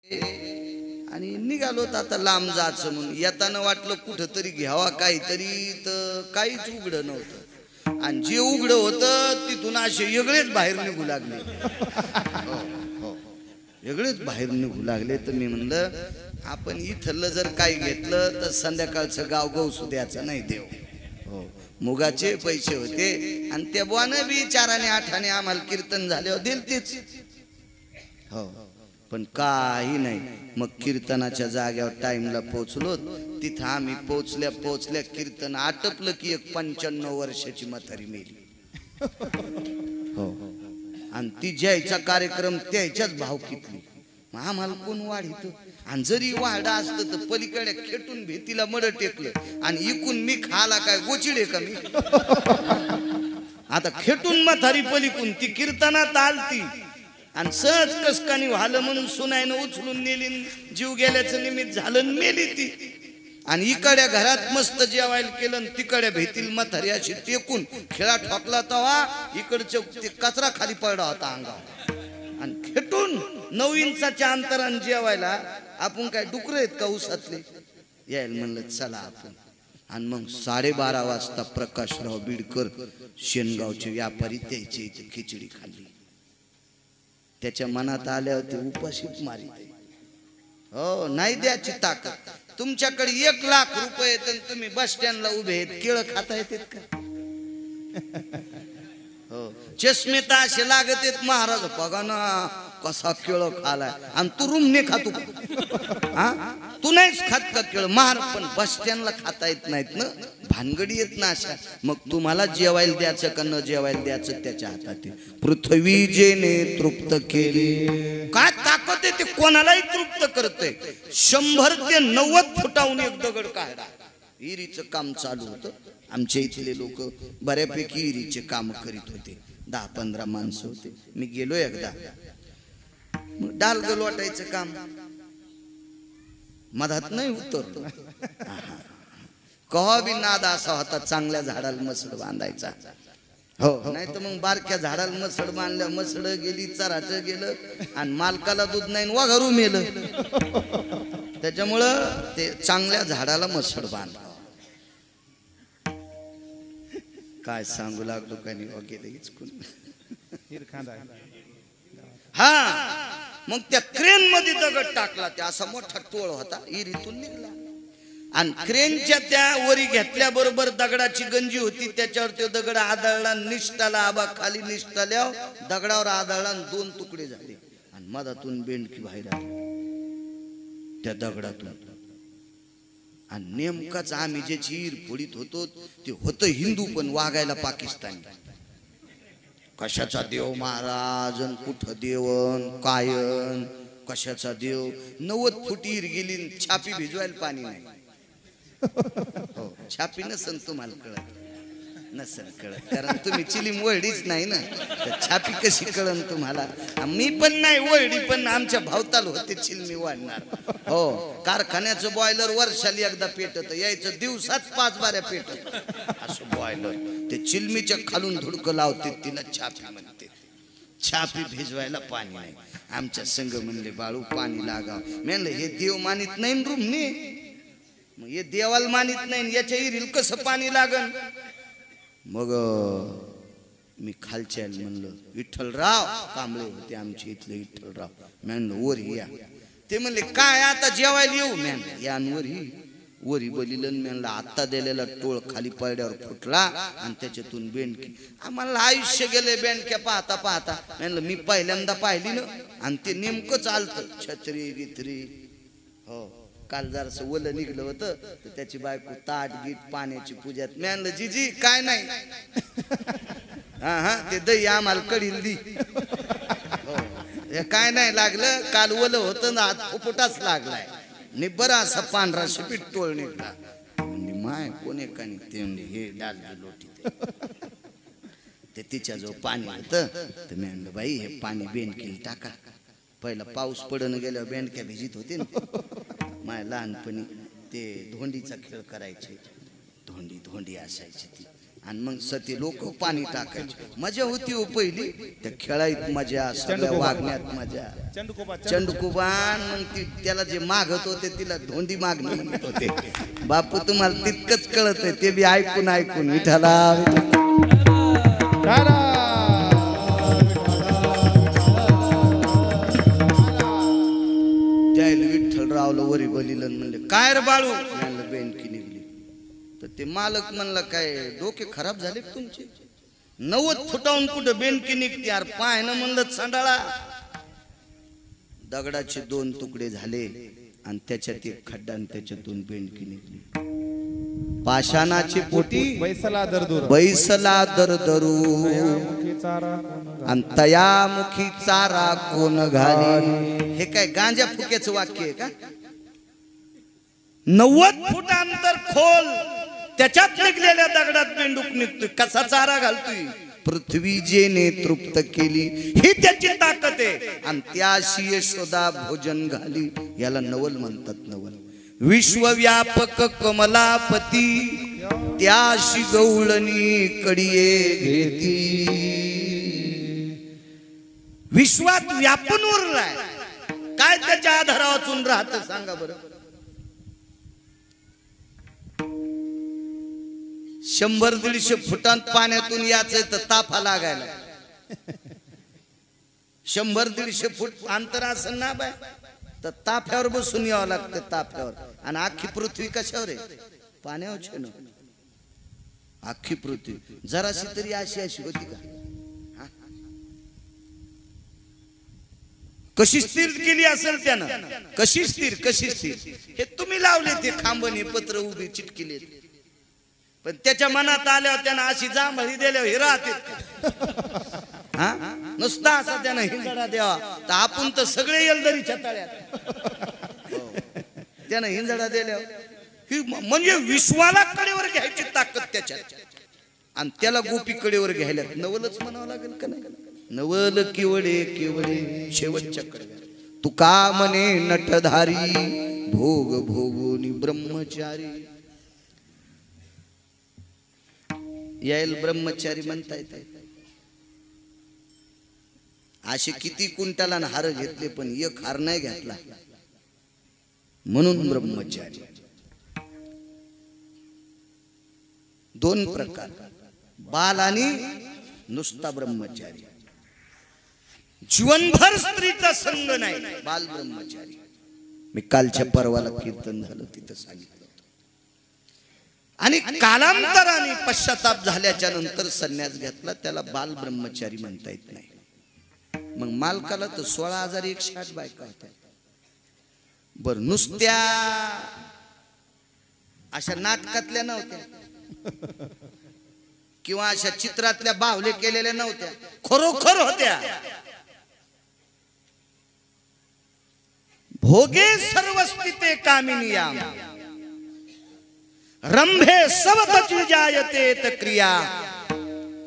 आणि निघालो आता लांब जायचं म्हणून. येताना वाटलं कुठंतरी घ्यावा काहीतरी, तर काहीच उघडं नव्हतं. आणि जे उघडं होतं तिथून असे वेगळेच बाहेर निघू लागले. वेगळेच बाहेर निघू लागले. तर मी म्हणलं आपण इथलं जर काही घेतलं तर संध्याकाळचं गाव गवसू द्यायचं नाही देव. हो, मुगाचे पैसे होते आणि त्या बुवानं बी 4 आणि 8 आणे आम्हाला कीर्तन झाल्यावर दिलतेच. हो, पण काही नाही. मग कीर्तनाच्या जाग्यावर टाइमला पोचलो. तिथं आम्ही पोचल्या कीर्तन आटपलं की एक 95 वर्षाची म्हातारी मेली. हो, आणि ती ज्याचा कार्यक्रम त्याच्याच भावकीतली. मग आम्हाला कोण वाढीत. आणि जरी वाढा असतं तर पलीकडे खेटून भीतीला मड टेकलं आणि इकून मी खाला काय गोचिडे का मी. आता खेटून म्हातारी पलीकून ती कीर्तनात आलती आणि सहज कसकानी व्हालं म्हणून सुनायनं उचलून नेली. जीव गेल्याचं निमित्त झालं, मेली ती. आणि इकड्या घरात मस्त जेवायला केलं, तिकड्या भीतील म्हातारी अशी टेकून खेळा ठोकला तवा इकडचं ते कचरा खाली पडला होता अंगावर. आणि खेटून 9 इंचाच्या अंतराने जेवायला. आपण काय डुकर आहेत का उसातले. यायला म्हणलं चला आपण. आणि मग 12:30 वाजता प्रकाशराव बीडकर शेनगावचे व्यापारी त्याचे इथे खिचडी खाल्ली. त्याच्या मनात आल्यावर ते उपाशीच मारी. हो, नाही द्याची ताकद. तुमच्याकडे 1 लाख रुपये आहेत आणि तुम्ही बस स्टँडला उभे आहेत, केळं खाता येतात का. हो, चष्मे तर असे लागत आहेत महाराज बघा ना कसा केळ खालाय. आणि तू रूमने खातो हा, तू नाहीच खात का केळ महार. पण बस स्टँडला खाता येत नाहीत ना, भानगडी येत ना अशा. मग तुम्हाला जेवायला द्यायचं का न जेवायला द्यायचं त्याच्या हातात. पृथ्वी जेने तृप्त केले. काय ताकद आहे ते कोणालाही तृप्त करते. 100 ते 90 फुटाहून एक दगड काढला. विहिरीचं काम चालू होतं. आमच्या इथले लोक बऱ्यापैकी विहिरीचे काम करीत होते. 10-15 माणसं होते. मी गेलो एकदा. डालगल वाटायचं काम मधात नाही उतरलो. कवा बी नाद असा होता, चांगल्या झाडाला मसड बांधायचा. हो, नाही तर मग बारक्या झाडाला मसड बांधल्या, मसड गेली, चराट गेलं आणि मालकाला दूध नाही वाघरू मेलं. त्याच्यामुळं ते चांगल्या झाडाला मसड बांधा. काय सांगू लागलो काय नाही वगैरे. हा, मग त्या क्रेन मध्ये दगड टाकला. त्या असा मोठा टोळ होता, इरीतून निघला. आणि क्रेनच्या त्या वरी घेतल्या बरोबर दगडाची गंजी होती. त्याच्यावर तो दगड आदळला, निष्ठाला. आबा खाली निष्ठाल्या दगडावर आदळला, 2 तुकडे झाले. आणि मधातून बेंडकी बाहेर आली त्या दगडातून. आणि नेमकाच आम्ही ज्याची ईर फोडीत होतो ते होतं हिंदू पण वागायला पाकिस्तानी. कशाचा देव महाराज, कुठं देवन कायन, कशाचा देव. 90 फूट ईर गेली, छापी भिजवायला पाणी नाही. हो, छापी नसन तुम्हाला कळत, नसन कळत, कारण तुम्ही चिलीम वळडीच नाही ना. तर छापी कशी कळन तुम्हाला. मी पण नाही वळडी, पण आमच्या भावताल होते चिलमी वाढणार. हो, कारखान्याचं बॉयलर वर्षाला एकदा पेटत, यायचं दिवसात 5 बाऱ्या पेटत. असं बॉयलर ते चिलमीच्या खालून धुडकं लावते, तिला छापी म्हणते. छापी भिजवायला पाणी नाही. आमच्या संघ म्हणले बाळू पाणी लागाव. म्हणलं हे देव मानित नाही रूमने, मग हे देवाला मानित नाही, याच्या इरील कसं पाणी लागन. मग मी खालच्या म्हणलं विठ्ठलराव, कांबळे होते आमचे इथले विठ्ठलराव. म्हणलं वर या. ते म्हणले काय आता जेवायला येऊ. म्हणलं या वरी. वरी बलिलन. म्हणलं आत्ता दिलेला टोळ खाली पडल्यावर फुटला आणि त्याच्यातून बेंडकी. आम्हाला आयुष्य गेले बेंडक्या पाहता पाहता. म्हणलं मी पहिल्यांदा पाहिली ना, आणि ते नेमकं चालतं छत्री गित्री. हो, काल जरासं ओलं निघलं होतं तर त्याची बायको ताट गीट पाण्याची पूजात. मी म्हणलं जीजी काय नाही. हा, ते दही आम्हाला कडील दी. काय नाही लागलं, काल ओलं होतं ना, आज फुफुटाच लागलाय. नि बरा असा पांढरा शिपीट टोळ निघला. म्हणजे माय कोणी का नाही. ते म्हणजे हे डाल लोटी ते तिच्याजवळ पाणी होतं. तर मी म्हणलं बाई हे पाणी बेंडकीला टाका. पहिला पाऊस पडणं गेल्यावर बेंडक्या भिजित होते ना. माय लहानपणी ते धोंडीचा खेळ करायचे. धोंडी असायची ती. आणि मग सती लोक पाणी टाकायचे. मजा होती हो पहिली. त्या खेळायत मजा, सगळ्या वागण्यात मजा. चंडकुबान मग ती त्याला जे मागत होते तिला धोंडी मागणी म्हणत होते. बापू तुम्हाला तितकंच कळत आहे ते बी ऐकून ऐकून. विठाला त्याला विठ्ठलरावला वरी बलिलं म्हणले काय रे बाळू. म्हणलं बेनकी निघली. तर ते मालक म्हणला काय डोके खराब झाले तुमचे. 90 फुटावून कुठं बेनकी निघते यार. पाय ना म्हणलं चांडाळा. दगडाचे 2 तुकडे झाले आणि त्याच्यात एक खड्डा आणि त्याच्यातून बेनकी निघली. पाषाणाची पोटी बैसला दरदरू आणि तयामुखी चारा कोण घाली. हे काय गांजा फुक्याचं वाक्य आहे का. 90 फूट अंतर खोल त्याच्यात निघलेल्या दगडात बेंडूक निघतोय. कसा चारा घालतोय. पृथ्वी जेने तृप्त केली ही त्याची ताकद आहे. आणि त्याशी यशोदा भोजन घाली. याला नवल म्हणतात. नवल विश्वव्यापक कमलापती त्याशी गवळणी कडिये घेती. विश्वात व्यापून उरलाय. काय त्याच्या आधारावाचून राहत सांगा बरं. 100-150 फुटांत पाण्यातून यायचंय तर ताफा लागायला. 100-150 फूट अंतर असं ना बाय तर ताफ्यावर बसून यावं लागतं. ताफ्यावर. आणि अख्खी पृथ्वी कशावर आहे. पाण्यावर छे ना. अख्खी पृथ्वी जराशी तरी अशी अशी होती का. कशी स्थिर केली असेल त्यानं. कशी स्थिर हे तुम्ही लावले ते खांबणी पत्र उभी चिटकिले. पण त्याच्या मनात आल्यावर त्यानं अशी जांभळी दिल्यावर हे राहते. नुसता असा त्यानं हिंजडा द्यावा तर आपण तर सगळे येलदरीच्या तळ्यात. त्यानं हिंजडा दिल्यावर म्हणजे विश्वाला कडेवर घ्यायची ताकद त्याच्यात. आणि त्याला गोपी कडेवर घ्यायला नवलच म्हणावं लागेल का नाही. नवल केवळे शेवटच्या कडेवर. तुका म्हणे नटधारी भोग भोगोनी ब्रह्मचारी. यायल ब्रह्मचारी म्हणता येते. असे किती कुंटाला हार घेतले पण एक हार नाही घेतला म्हणून ब्रह्मचारी. 2 प्रकार. बाल आणि नुसता ब्रह्मचारी. जीवनभर स्त्रीचा संग नाही बाल ब्रह्मचारी. मी कालच्या परवाला कीर्तन झालं तिथं सांगितलं. आणि कालांतराने पश्चाताप झाल्याच्या नंतर संन्यास घेतला. त्याला बाल ब्रह्मचारी म्हणता येत नाही. मग मालकाला तर 16,108 बायका होत्या. बर नुसत्या अशा नाटकातल्या नव्हत्या किंवा अशा चित्रातल्या बावले केलेल्या नव्हत्या. खरोखर होत्या. भोगे सर्वस्थिते कामिनिया रंभे सवतच विजायते क्रिया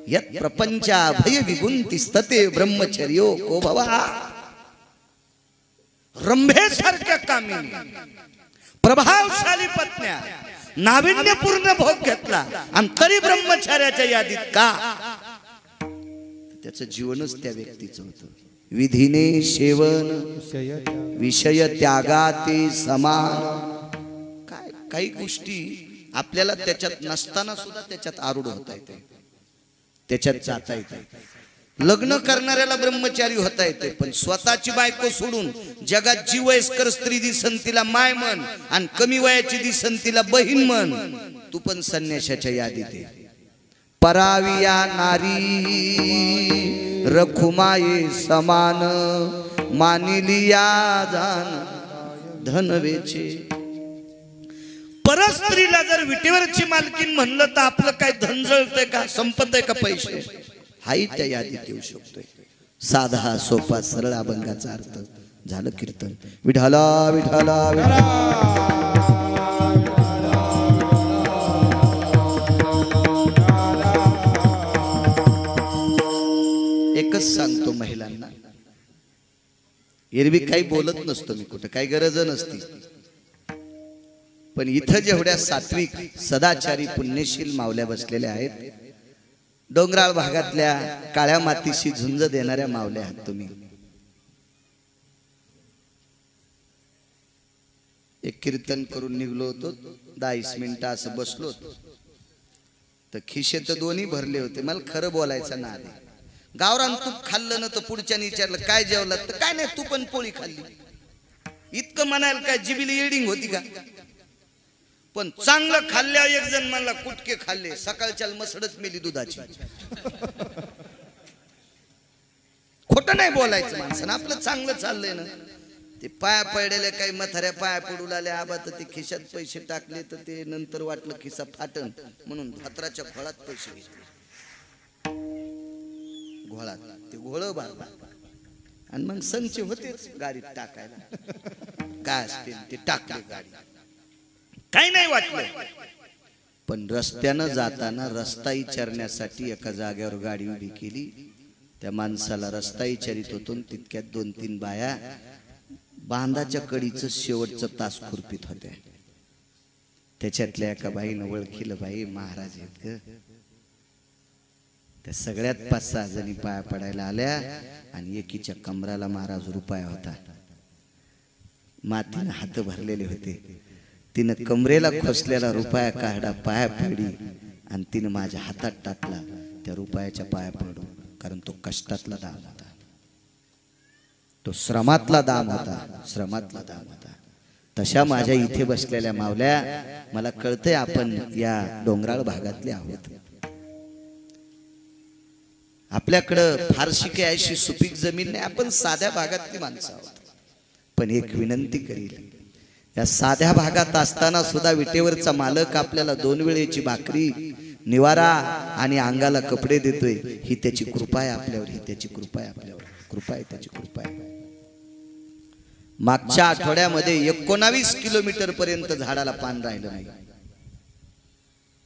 यत प्रपंचा भय विगुंतिस्तते ब्रह्मचर्यो को भवा. रंभे सारख्या कामिनी प्रभावशाली पत्न्या नाविन्यपूर्ण भोग घेतला आणि तरी ब्रह्मचार्याच्या यादीत का. त्याचं जीवनच त्या व्यक्तीचं होतं. विधीने सेवन विषय त्यागाते समान. काय काही गोष्टी आपल्याला त्याच्यात नसताना सुद्धा त्याच्यात आरूढ होता येते. त्याच्यात जाता येते. लग्न करणाऱ्याला ब्रह्मचारी होता येते पण स्वतःची बायको सोडून जगात जी वयस्कर स्त्री दिसन तिला माय म्हण आणि कमी वयाची दिसन तिला बहीण म्हण. तू पण संन्याशाच्या यादीत आहे. पराविया नारी रखुमाये समान मानिलिया जान धनवेचे. परस्त्रीला जर विटेवरची मालकीन म्हणलं तर आपलं काय धन जळतंय का. संपत आहे का पैसे. हाही त्या यादीत येऊ शकतोय. साधा सोपा सरळ अभंगाचा अर्थ झालं कीर्तन. विठाला विठाला एकच सांगतो महिलांना. एरवी काही बोलत नसतो मी कुठं. काही गरज नसती. पण इथं जेवढ्या सात्विक सदाचारी पुण्यशील मावल्या बसलेल्या आहेत डोंगराळ भागातल्या काळ्या मातीशी झुंज देणाऱ्या मावल्या आहात तुम्ही. एक कीर्तन करून निघलो होतो, 10 मिनिटं असं बसलो तर खिशे तर दोन्ही भरले होते. मला खरं बोलायचं ना आले. गावरान तूप खाल्लं ना तर पुढच्याने विचारलं काय जेवलं तर काय नाही तू पण पोळी खाल्ली. इतकं म्हणायला काय जिबीला येडिंग होती का? पण चांगलं खाल्ल्या एक जण मला कुटके खाल्ले, सकाळच्या मसडच मेली दुधाची. खोटं नाही बोलायचं माणसानं, आपलं चांगलं चाललंय ना. ते पाया पडलेले काही म्हाताऱ्या पाया पडू लागले आबा तर ते खिशात पैसे टाकले तर ते नंतर वाटलं खिसा फाटन म्हणून भात्राच्या घोळात पैसे घेतले. घोळात ते घोळ बाबा आणि मग संच होतेच गाडीत टाकायला. काय असते ते टाकले गाडी, काही नाही वाटलं. पण रस्त्यानं जाताना रस्ता विचारण्यासाठी एका जागेवर गाडी उभी केली. त्या माणसाला रस्ता विचारित होतो, तितक्यात 2-3 बाया बांधाच्या कडीचं शेवटचं तास खुरपीत होत्या. त्याच्यातल्या एका बाईनं ओळखीलं, बाई महाराज आहेत ग. त्या सगळ्यात 5-6 जणी पाया पडायला आल्या आणि एकीच्या कमराला महाराज रुपया होता. मातीनं हात भरलेले होते. तिनं कमरेला खोसलेला रुपया काढा, पाया पडली आणि तिनं माझ्या हातात टाकला. त्या रुपयाच्या पाया पडू, कारण तो कष्टातला दाम होता, तो श्रमातला दाम होता, श्रमातला दाम होता. तशा माझ्या इथे बसलेल्या मावल्या, मला कळतंय आपण या डोंगराळ भागातले आहोत. आपल्याकडं फारशी काही अशी सुपीक जमीन नाही, आपण साध्या भागातली माणसं आहोत. पण एक विनंती करील, या साध्या भागात असताना सुद्धा विटेवरचा मालक आपल्याला 2 वेळेची भाकरी, निवारा आणि अंगाला कपडे देतोय. ही त्याची कृपा आहे आपल्यावर, ही त्याची कृपा आहे आपल्यावर, कृपा आहे त्याची, कृपा आहे. मागच्या आठवड्यामध्ये 19 किलोमीटर पर्यंत झाडाला पान राहिलं नाही.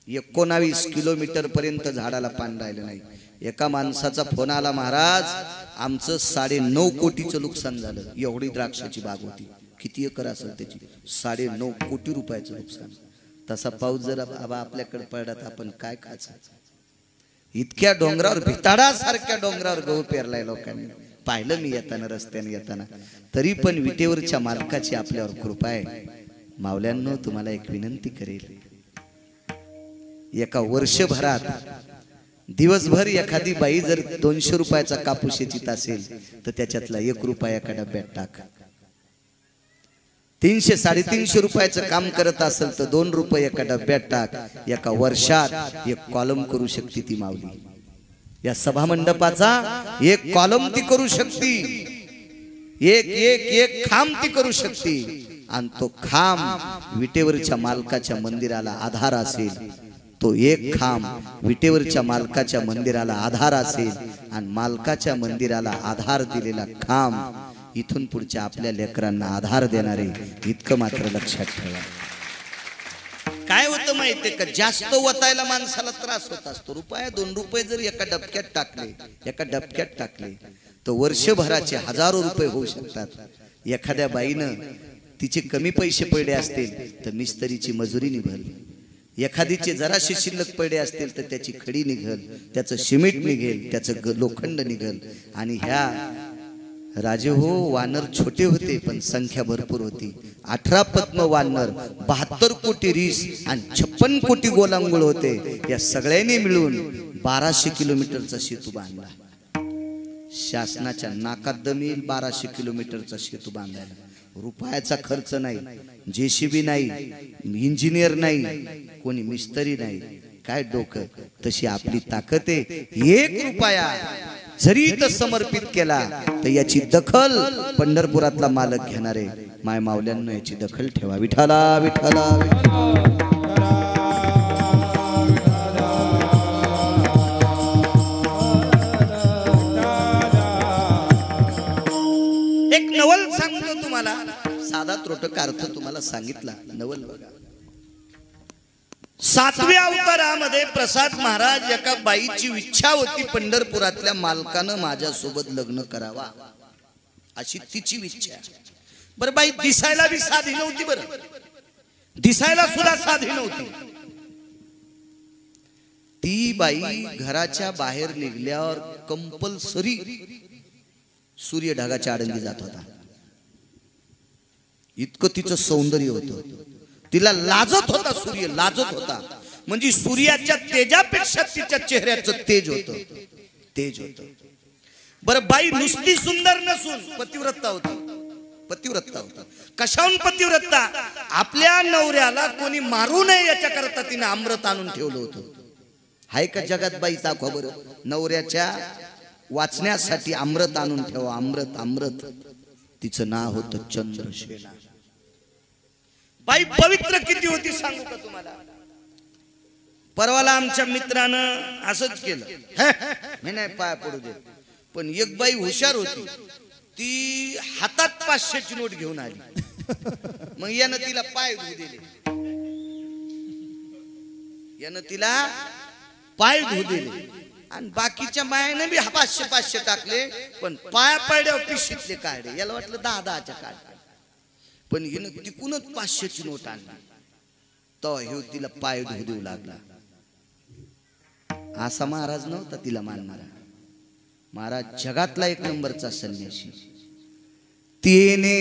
19 किलोमीटर पर्यंत झाडाला पान राहिलं नाही. एका माणसाचा फोन आला, महाराज आमचं 9.5 कोटीचं नुकसान झालं. एवढी द्राक्षाची बाग होती, किती एकर असेल त्याची, 9.5 कोटी रुपयाचं नुकसान. तसा पाऊस जर आबा आपल्याकडे पडला तर आपण काय खायचं? इतक्या डोंगरावर, भिताडासारख्या डोंगरावर गहू पेरलाय लोकांनी. पाहिलं मी येताना, रस्त्याने येताना. तरी पण विटेवरच्या मालकाची आपल्यावर कृपा आहे. मावल्यांनो, तुम्हाला एक विनंती करेल, एका वर्षभरात दिवसभर एखादी बाई जर 200 रुपयाचा कापूस येत असेल तर त्याच्यातला 1 रुपया एका डब्यात टाक. 300-350 रुपयाचं काम करत असेल तर 2 रुपये एका डब्यात टाक. एका वर्षात 1 कॉलम करू शकते ती माऊली. या सभा मंडपाचा 1 कॉलम ती करू शकते, एक खांब ती करू शकते. आणि तो खांब विटेवरच्या मालकाच्या मंदिराला आधार असेल. तो 1 खांब विटेवरच्या मालकाच्या मंदिराला आधार असेल आणि मालकाच्या मंदिराला आधार दिलेला खांब इथून पुढच्या आपल्या लेकरांना आधार देणारे. इतकं मात्र लक्षात ठेवा. काय होतं माहितीये का, जास्त वतायला माणसाला त्रास होत असतो. रुपया 2 रुपये जर एका डबक्यात टाकले तर वर्षभराचे हजारो रुपये होऊ शकतात. एखाद्या बाईनं तिचे कमी पैसे पडले असतील तर मिस्त्रीची मजुरी निघल. एखादीचे जराशे शिल्लक पडले असतील तर त्याची खडी निघल, त्याचं सिमेंट निघेल, त्याचं लोखंड निघल. आणि ह्या राजे हो, वानर छोटे होते पण संख्या भरपूर होती. 18 पद्म वानर, 72 कोटी रीस आणि 56 कोटी गोलांगुळ होते. या सगळ्यांनी मिळून 1200 किलोमीटरचा सेतू बांधला. शासनाच्या नाकात दम येईल 1200 किलोमीटरचा सेतू बांधायला. रुपयाचा खर्च नाही, जेसीबी नाही, इंजिनियर नाही, कोणी मिस्त्री नाही. काय डोकं, तशी आपली ताकद आहे. 1 रुपया जरी तर समर्पित केला तर याची दखल पंढरपुरातला मालक घेणार आहे. माय मावल्यांना याची दखल ठेवा. विठाला विठाला एक नवल सांगतो तुम्हाला, साधा त्रोटक अर्थ तुम्हाला सांगितला. नवल बघा. 7व्या अवतारामध्ये प्रसाद महाराज, एका बाईची इच्छा होती पंढरपुरातल्या मालकानं माझ्यासोबत लग्न करावा, अशी तिची इच्छा. बरं, बाई दिसायला बी साधी नव्हती. बरं, दिसायला सुद्धा साधी नव्हती. ती बाई घराच्या बाहेर निघल्यावर कंपल्सरी सूर्य ढगाच्या आडंगी जात होता. इतकं तिचं सौंदर्य होतं. तिला लाजत होता सूर्य, लाजत होता. म्हणजे सूर्याच्या तेजापेक्षा तिच्या चेहऱ्याचं तेज होतं, तेज होतं. बरं, बाई नुसती सुंदर नसून पतिव्रता होती. पतिव्रता होता. कशाहून पतिव्रता? आपल्या नवऱ्याला कोणी मारू नये याच्याकरता तिने अमृत आणून ठेवलं होतं. हाय का जगात बाई दाखवा बरं, नवऱ्याच्या वाचण्यासाठी अमृत आणून ठेवा. अमृत, अमृत. तिचं नाव होतं चंद्रसेना. बाई पवित्र किती होती सांगू का तुम्हाला? परवाला आमच्या मित्रानं असंच केलं. मी नाही पाय पडू दे, पण एक बाई हुशार होती. ती हातात 500ची नोट घेऊन आली. मग यानं तिला पाय धुऊ दिले. यानं तिला पाय धुऊ दिले आणि बाकीच्या मायाने बी 500 टाकले, पण पाया पडल्यावर पिशीतले काढले. याला वाटलं 10च्या काढले, पण हिनं तिकूनच 500ची नोट आणली. तो हे तिला पाय धुऊ देऊ लागला. असा महाराज नव्हता तिला मानणारा. महाराज जगातला 1 नंबरचा संन्यासी. तिने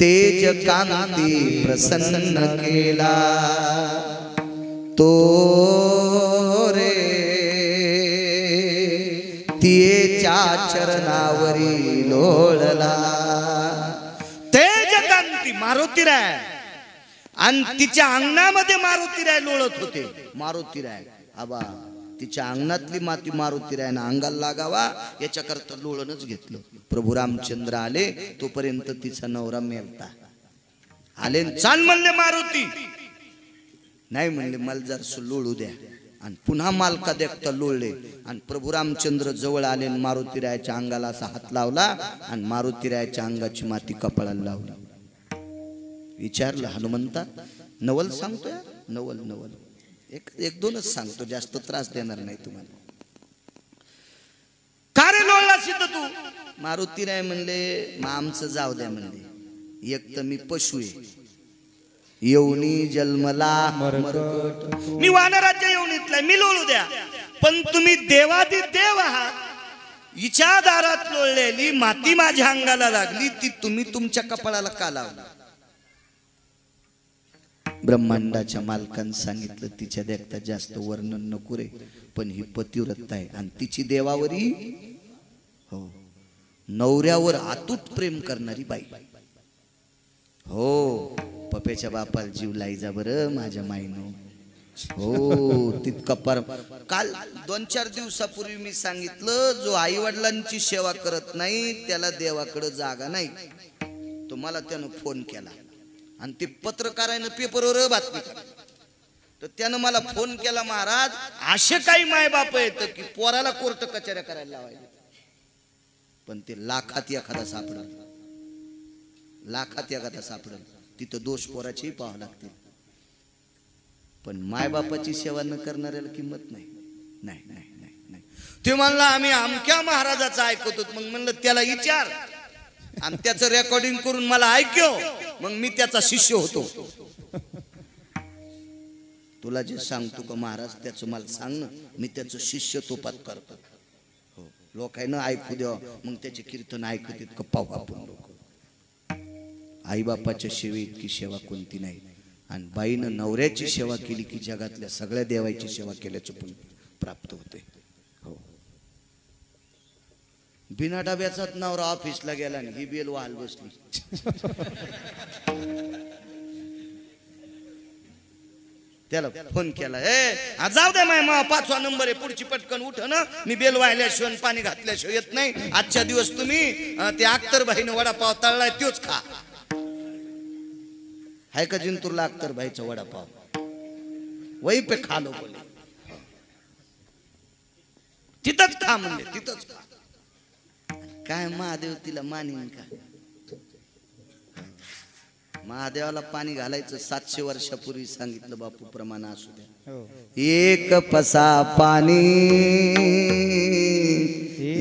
तेज कांती प्रसन्न केला तो रे, तिच्या चरणावरी लोळला. तेज कांती मारुतीराय आणि तिच्या अंगणामध्ये मारुतीराय लोळत होते. मारुतीराय आबा, तिच्या अंगणातली माती मारुतीरायनं अंगाला लागावा याच्याकरता लोळणच घेतलं. प्रभू रामचंद्र आले, तोपर्यंत तिचा नवरा मेलता. आले, चाल म्हणले मारुती. नाही म्हणले, मला जर लोळू द्या. आणि पुन्हा मालका देखता लोळले आणि प्रभू रामचंद्र जवळ आले. मारुतीरायाच्या अंगाला असा हात लावला आणि मारुतीरायाच्या अंगाची माती कपाळाला लावली. विचारलं, हनुमंता नवल सांगतोय? नवल, नवल. एक दोनच सांगतो, जास्त त्रास देणार नाही तुम्हाला. का रे लोळला सिद्ध तू? मारुतीराय म्हणले, मग आमचं जाऊ द्या म्हणले. एक तर मी पशु आहे, येऊनी जन्मला मरकट. मी वानराच्या येऊनीतला, मी लोळू द्या. पण तुम्ही देवादी देव आहात. हिच्या दारात लोळलेली माती माझ्या अंगाला लागली, ती तुम्ही तुमच्या कपाळाला का लावली? ब्रह्मांडाच्या मालकानं सांगितलं, तिच्या देखता जास्त वर्णन नको रे, पण ही पतिव्रता आहे आणि तिची देवावरी, हो, नवऱ्यावर अतूट प्रेम करणारी बाई. हो, पप्याच्या बापाला जीव लाई जा बरं माझ्या माईनो. हो, तितका पर. काल 2-4 दिवसापूर्वी मी सांगितलं, जो आई वडिलांची सेवा करत नाही त्याला देवाकडे जागा नाही. तो मला त्यानं फोन केला आणि ते पत्रकारानं पेपरवर बातमी केली. तर त्यानं मला फोन केला, महाराज असे काही मायबाप आहेत की पोराला कोर्ट कचऱ्या करायला लावायला, पण ते लाखात एखादा सापडल, लाखात एखादा सापडल. तिथं दोष पोराचेही पाहावं लागतील. पण मायबापाची सेवा न करणाऱ्याला किंमत नाही. नाही नाही नाही नाही. ते म्हणला आम्ही अमक्या महाराजाचं ऐकतो. मग म्हणलं त्याला विचार आणि त्याचं रेकॉर्डिंग करून मला ऐकव, मग मी त्याचा शिष्य होतो. तुला जे सांगतो का महाराज त्याचं मला सांग ना, मी त्याचं शिष्य तोपात करतो. हो, लोकांना ऐकू द्यावं, मग त्याचे कीर्तन ऐकत इतकं पाहू आपण लोक. आई बापाच्या सेवे इतकी सेवा कोणती नाही. आणि बाईनं नवऱ्याची सेवा केली की जगातल्या सगळ्या देवाची सेवा केल्याचं पुण्य प्राप्त होते. हो, बिना डब्याचाच नवरा ऑफिसला गेला आणि ही बेल वाहल बसली. त्याला फोन केला, जाऊ दे माय, 5वा नंबर आहे, पुढची पटकन उठ ना, मी बेल वाहिल्याशिवाय पाणी घातल्याशिवाय येत नाही. आजच्या दिवस तुम्ही ते अख्तरबाईनं वडापाव तळलाय तोच खा. है का जिंतूरला अख्तरबाईचा वडापाव? वही पे खा लो बोले. तिथंच खा म्हणले, तिथंच खा. काय महादेव तिला मानीन का? महादेवाला पाणी घालायचं 700 वर्षापूर्वी सांगितलं बापू प्रमाण असू द्या. एक पसा पाणी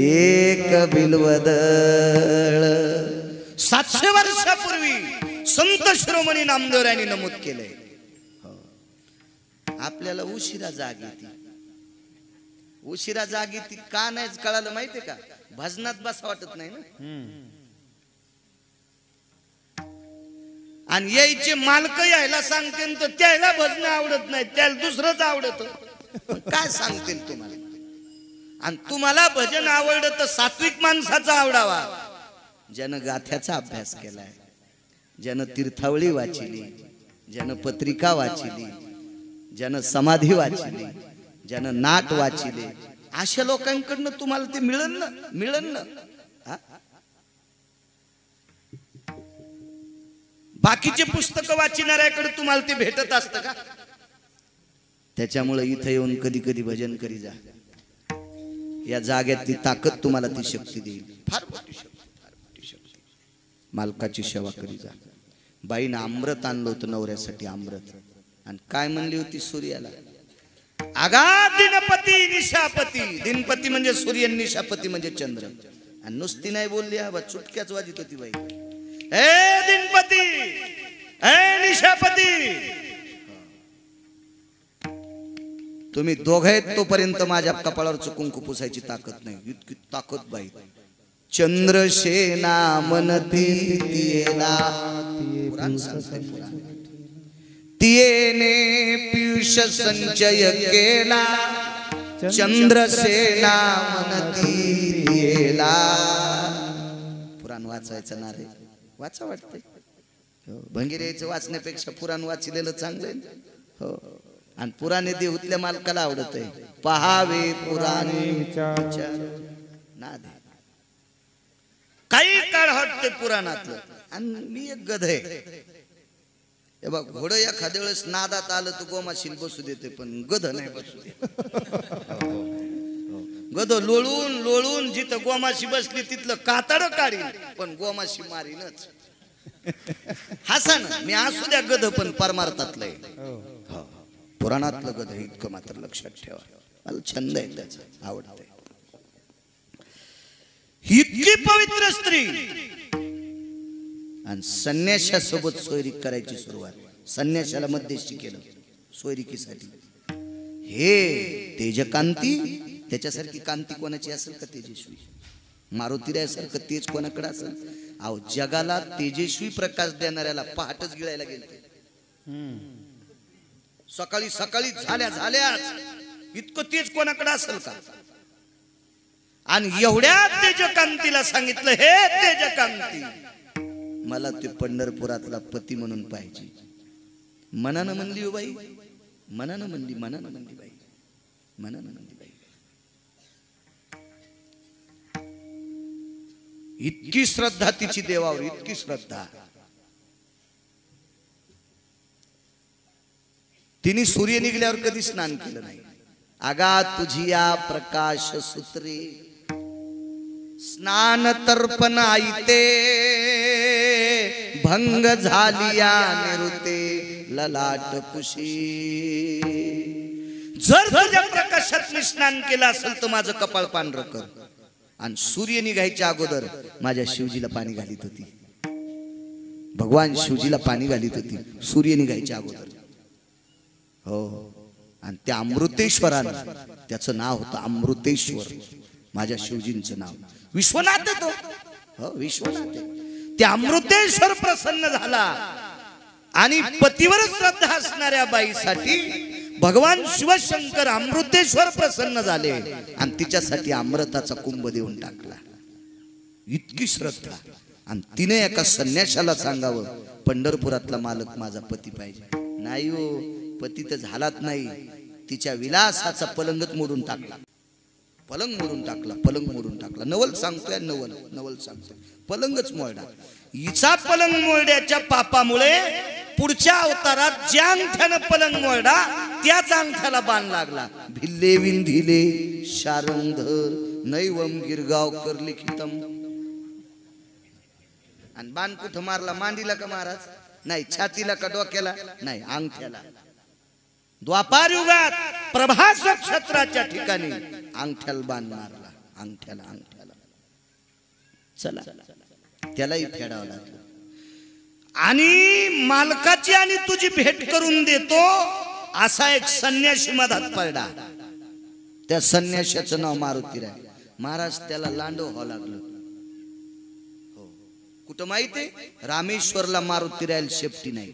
एक बिलवदळ. 700 वर्षापूर्वी संत शिरोमणी नामदेव यांनी नमूद केलंय. आपल्याला उशिरा जाग येते. उशिरा जाग येते का नाही कळालं माहितीये का? भजनात बस वाटत नाही ना. आणि यायचे मालक यायला सांगते तर त्याला भजन आवडत नाही, त्याला दुसरंच आवडत. काय सांगते तुम्हाला? आणि तुम्हाला भजन आवडत तर सात्विक माणसाचा आवडावा, ज्यानं गाथ्याचा अभ्यास केलाय, ज्यानं तीर्थावळी वाचिली, ज्यानं पत्रिका वाचिली, ज्यानं समाधी वाचिली, ज्यानं नाट वाचिले, अशा लोकांकडनं तुम्हाला ते मिळेल ना. बाकीचे पुस्तकं वाचणाऱ्याकडे तुम्हाला ते भेटत असतं का? त्याच्यामुळे इथं येऊन कधी कधी भजन करी जा. या जाग्यातली ताकद तुम्हाला ती शक्ती देईल. फार मोठी शक्ती. मालकाची सेवा करी जा. बाईनं अमृत आणलं होतं नवऱ्यासाठी, अमृत. आणि काय म्हणली होती सूर्याला? आगा दिनपती निशापती. दिनपती म्हणजे सूर्य, निशापती म्हणजे चंद्र. आणि नुसती नाही बोलली, चुटक्याच वाजित होती बाई. ए दिनपती, ए निशापती, तुम्ही दोघे तोपर्यंत माझ्या कपाळावर कुंकू पुसायची ताकद नाही. इतकी ताकद बाई. चंद्रसेना मनती तियेला, पुराण सांगते पुराण. तियेने पीयूष संचय केला, चंद्रसेना मनती तियेला. पुराण वाचायचं ना रे, वाचा वाटतंय. भंगीऱ्याचं वाचण्यापेक्षा पुराण वाचलेलं चांगलं. हो. आणि पुराणे देऊतल्या मालकाला आवडत आहे. पहावे पुराणे ना दे. काही काळ हटते पुराणातलं. आणि मी एक गध आहे. हे बघ, घोडं एखाद्या वेळेस नादात आलं तर गोमाशील बसू देते, पण गध नाही बसू दे. गध लोळून लोळून जिथं गोमाशी बसली तिथलं कातड काढील, पण गोमाशी मारीनच. हसा ना, मी असू द्या गध पण परमार्थातलं आहे. पुराणातलं गध आहे, इतकं मात्र लक्षात ठेवा. मला छंद आहे त्याचा, आवडतंय. इतकी पवित्र स्त्री आणि संन्याशासोबत सोयरीक करायची सुरुवात. संन्याशाला मध्यस्थी केलं सोयरिकीसाठी. हे तेजकांती, त्याच्यासारखी कांती कोणाची असेल का? तेजस्वी मारुतीरायासारखं तेज कोणाकडे असेल? अहो, जगाला तेजस्वी प्रकाश देणाऱ्याला पहाटच गिळायला गेलते. सकाळी सकाळी झाल्याच इतकं तेज कोणाकडे असेल का? आणि एवढ्या तेजकांतीला सांगितलं, हे तेजकांती, मला ते पंढरपुरातला पती म्हणून पाहिजे. मनानं म्हणली हो बाई, मनानं म्हणली बाई, मनानं म्हणली बाई. इतकी श्रद्धा तिची देवावर, इतकी श्रद्धा. तिने सूर्य निघल्यावर कधी स्नान केलं नाही. आगा तुझिया प्रकाश सूत्रे स्नान तर्पण आईते, भंग झालिया निरुते ललाट कुशी. जर तुझ्या प्रकाशात मी स्नान केलं असेल तर माझं कपाळ पांढरं कर. आणि सूर्य निघायच्या अगोदर माझ्या शिवजीला पाणी घालीत होती. भगवान शिवजीला पाणी घालीत होती सूर्य निघायच्या अगोदर. हो. आणि त्या अमृतेश्वरानं, त्याचं नाव होतं अमृतेश्वर, माझ्या शिवजींचं नाव. विश्वनाथ तो, हो विश्वनाथ. त्या अमृतेश्वर प्रसन्न झाला. आणि पतीवर श्रद्धा असणाऱ्या बाईसाठी भगवान शिवशंकर अमृतेश्वर प्रसन्न झाले आणि तिच्यासाठी अमृताचा कुंभ देऊन टाकला. इतकी श्रद्धा. आणि तिने एका संन्याशाला सांगावं, पंढरपुरातला मालक माझा पती पाहिजे. नाही हो, पती तर झालाच नाही, तिच्या विलासाचा पलंगच मोडून टाकला. पलंग मोडून टाकला, पलंग मोडून टाकला. नवल सांगतोय, नवल सांगतोय. पलंगच मोडला. हिचा पलंग मोडण्याच्या पापामुळे पुढच्या अवतारात ज्या अंगठ्यानं पलंग मोडला त्याच अंगठ्याला बाण लागला. भिल्ले विंधिले शारंधर नैवम गिरगावकर लिखितम. आणि बाण कुठं मारला? मांडीला का महाराज? नाही. छातीला का डोक्याला? नाही, अंगठ्याला. द्वापार युगात प्रभास नक्षत्राच्या ठिकाणी अंगठ्याला बाण मारला. अंगठ्याला. चला, त्यालाही फेडावं लागलं. आणि मालकाची आणि तुझी भेट करून देतो असा एक संन्यासी मधात पडला. त्या संन्याशाचं नाव मारुतीराय महाराज. त्याला लांडो व्हावं लागलं. हो, कुठं माहितीये? रामेश्वरला मारुतीरायल शेपटी नाही.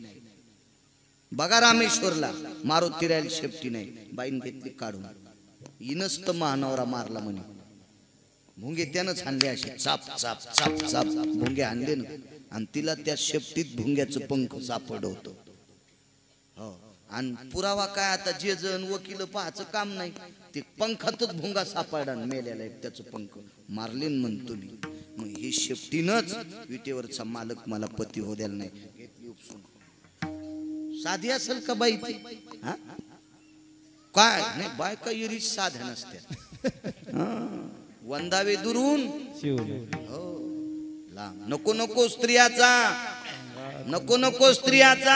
बघा रामेश्वरला मारुतीरायल शेपटी नाही. बाईन घेतली काढून. इनस्त महानवरा मारला म्हणे. भुंगे त्यानंच आणले असे चाप चाप चाप चाप भुंगे आणले ना. आणि तिला त्या शेपटीत भुंग्याचं पंख सापडलं होतं. हो, आणि पुरावा काय? आता जे जण वकील पाहायचं काम नाही. ते पंखातच भुंगा सापडला मेल्याला एक त्याचं पंख मारले म्हणतो मी. मग ही शेपटीनच विटेवरचा मालक मला पती हो द्यायला नाही. घेतली उपसून. साधी असेल का बाई ती? हा, काय नाही बायका युरी साध्या नसत्या. वंदावे दुरून हो नको नको स्त्रियाचा, नको नको स्त्रियाचा.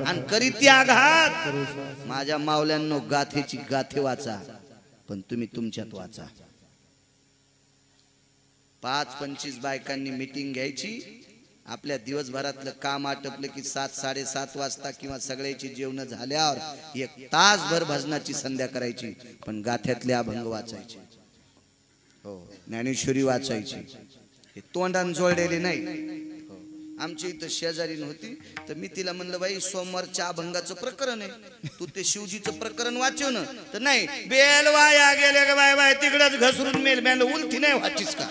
आणि करीती आघात. माझ्या मावल्यांनो गाथेची गाथे वाचा, पण तुम्ही तुमच्यात वाचा. 5-25 बायकांनी मीटिंग घ्यायची. आपल्या दिवसभरातलं काम आटपलं की 7-7:30 वाजता किंवा सगळ्याची जेवण झाल्यावर 1 तासभर भजनाची संध्या करायची. पण गाथ्यातले अभंग वाचायचे. हो, ज्ञानेश्वरी वाचायची. हे तोंडान जोडलेले नाही. आमच्या इथं शेजारीन होती, तर मी तिला म्हणलं बाई सोमवारच्या अभंगाचं प्रकरण आहे, तू ते शिवजीचं प्रकरण वाचव ना. तर नाही, बेल वाया गेले का बाय बाय तिकडच घसरून मेल. मेल उलथी नाही वाचीस का?